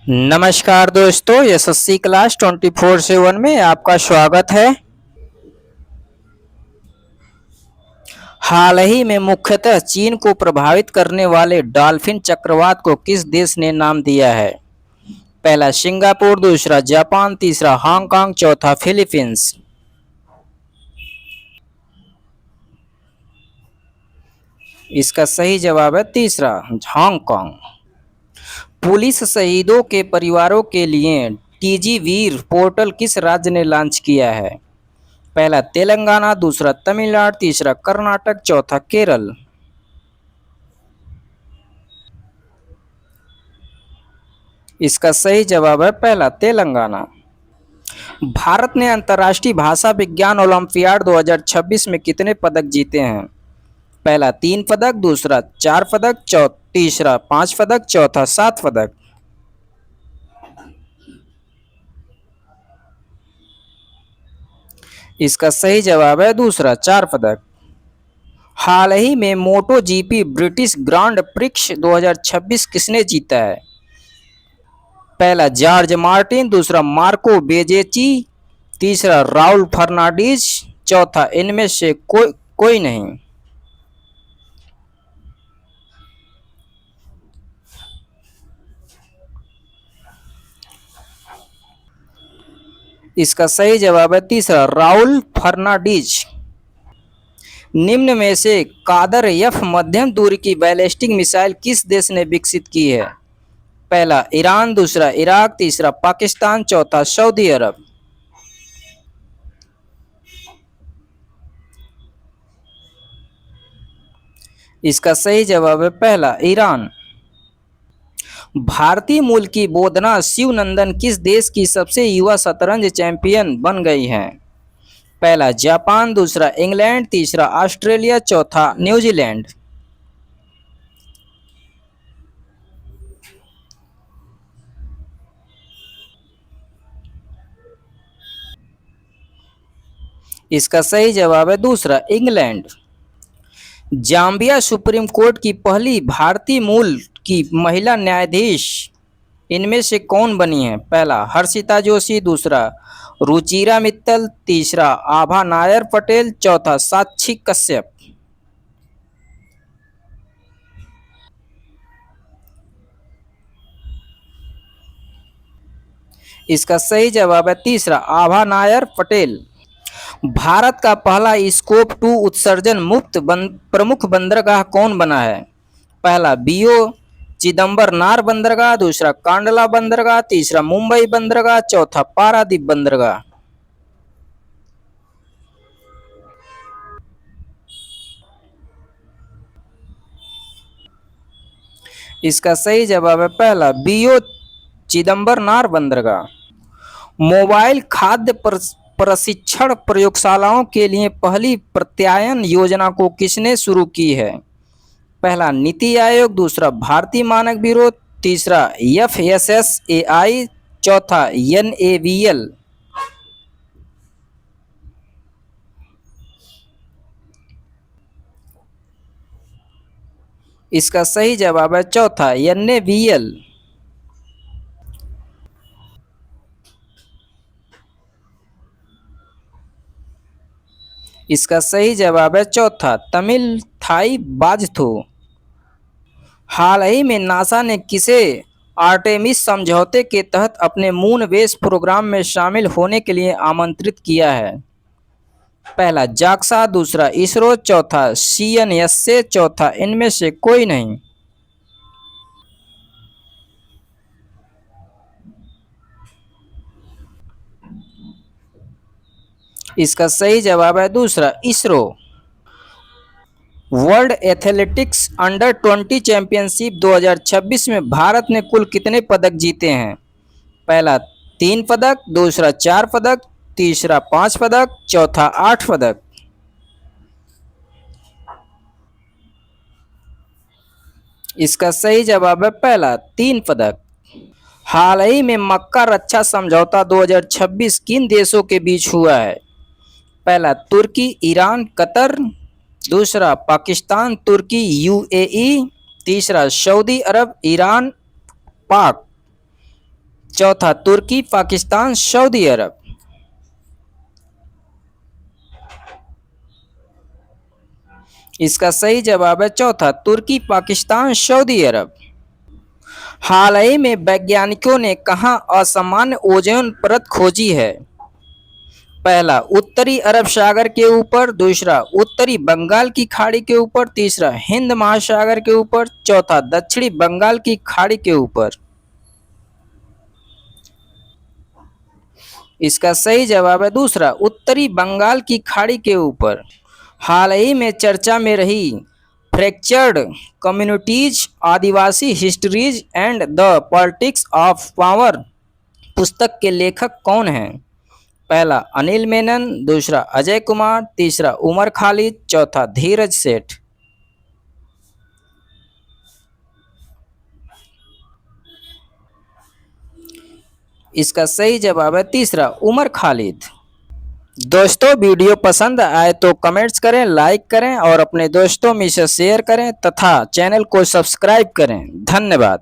नमस्कार दोस्तों, SSC class 24/7 में आपका स्वागत है। हाल ही में मुख्यतः चीन को प्रभावित करने वाले डॉल्फिन चक्रवात को किस देश ने नाम दिया है? पहला सिंगापुर, दूसरा जापान, तीसरा हांगकांग, चौथा फिलीपींस। इसका सही जवाब है तीसरा, हांगकांग। पुलिस शहीदों के परिवारों के लिए टीजी वीर पोर्टल किस राज्य ने लॉन्च किया है? पहला तेलंगाना, दूसरा तमिलनाडु, तीसरा कर्नाटक, चौथा केरल। इसका सही जवाब है पहला तेलंगाना। भारत ने अंतर्राष्ट्रीय भाषा विज्ञान ओलंपियाड 2026 में कितने पदक जीते हैं? पहला 3 पदक, दूसरा 4 पदक, तीसरा 5 पदक, चौथा 7 पदक। इसका सही जवाब है दूसरा 4 पदक। हाल ही में मोटो जीपी ब्रिटिश ग्रांड प्रिक्स 2026 किसने जीता है? पहला जॉर्ज मार्टिन, दूसरा मार्को बेजेची, तीसरा राउल फर्नांडीज, चौथा इनमें से कोई नहीं। इसका सही जवाब है तीसरा, राउल फर्नांडीज। निम्न में से कादर एफ मध्यम दूरी की बैलिस्टिक मिसाइल किस देश ने विकसित की है? पहला ईरान, दूसरा इराक, तीसरा पाकिस्तान, चौथा सऊदी अरब। इसका सही जवाब है पहला ईरान। भारतीय मूल की बोधना शिवनंदन किस देश की सबसे युवा शतरंज चैंपियन बन गई हैं? पहला जापान, दूसरा इंग्लैंड, तीसरा ऑस्ट्रेलिया, चौथा न्यूजीलैंड। इसका सही जवाब है दूसरा इंग्लैंड। जाम्बिया सुप्रीम कोर्ट की पहली भारतीय मूल की महिला न्यायाधीश इनमें से कौन बनी है? पहला हर्षिता जोशी, दूसरा रुचिरा मित्तल, तीसरा आभा नायर पटेल, चौथा साक्षी कश्यप। इसका सही जवाब है तीसरा आभा नायर पटेल। भारत का पहला स्कोप 2 उत्सर्जन मुक्त प्रमुख बंदरगाह कौन बना है? पहला बीओ चिदम्बरनार बंदरगाह, दूसरा कांडला बंदरगाह, तीसरा मुंबई बंदरगाह, चौथा पारादीप बंदरगाह। इसका सही जवाब है पहला बीओ चिदम्बरनार बंदरगाह। मोबाइल खाद्य प्रशिक्षण प्रयोगशालाओं के लिए पहली प्रत्यायन योजना को किसने शुरू की है? पहला नीति आयोग, दूसरा भारतीय मानक ब्यूरो, तीसरा एफएसएसएआई, चौथा एनएबीएल। इसका सही जवाब है चौथा एनएबीएल। इसका सही जवाब है चौथा तमिल थाई बाजथो। हाल ही में नासा ने किसे आर्टेमिस समझौते के तहत अपने मून बेस प्रोग्राम में शामिल होने के लिए आमंत्रित किया है? पहला जाक्सा, दूसरा इसरो, चौथा सीएनएसए, चौथा इनमें से कोई नहीं। इसका सही जवाब है दूसरा ISRO. World athletics under 20 championship 2026 में भारत ने कुल कितने पदक जीते हैं? पहला 3 पदक, दूसरा 4 पदक, तीसरा 5 पदक, चौथा 8 पदक। इसका सही जवाब है पहला 3 पदक। हाल ही में मक्का रक्षा समझौता 2026 किन देशों के बीच हुआ है? पहला तुर्की, ईरान, कतर, दूसरा पाकिस्तान, तुर्की, यूएई, तीसरा सऊदी अरब, ईरान, पाक। चौथा तुर्की, पाकिस्तान, सऊदी अरब। इसका सही जवाब है चौथा तुर्की, पाकिस्तान, सऊदी अरब। हाल ही में वैज्ञानिकों ने कहाँ असामान्य ओजोन परत खोजी है? पहला उत्तरी अरब सागर के ऊपर, दूसरा उत्तरी बंगाल की खाड़ी के ऊपर, तीसरा हिंद महासागर के ऊपर, चौथा दक्षिणी बंगाल की खाड़ी के ऊपर। इसका सही जवाब है दूसरा उत्तरी बंगाल की खाड़ी के ऊपर। हाल ही में चर्चा में रही fractured communities, Adivasi histories and the politics of power पुस्तक के लेखक कौन हैं? पहला अनिल मेनन, दूसरा अजय कुमार, तीसरा उमर खालिद, चौथा धीरज सेठ। इसका सही जवाब है तीसरा उमर खालिद। दोस्तों वीडियो पसंद आए तो कमेंट्स करें, लाइक करें और अपने दोस्तों में इसे शेयर करें तथा चैनल को सब्सक्राइब करें। धन्यवाद।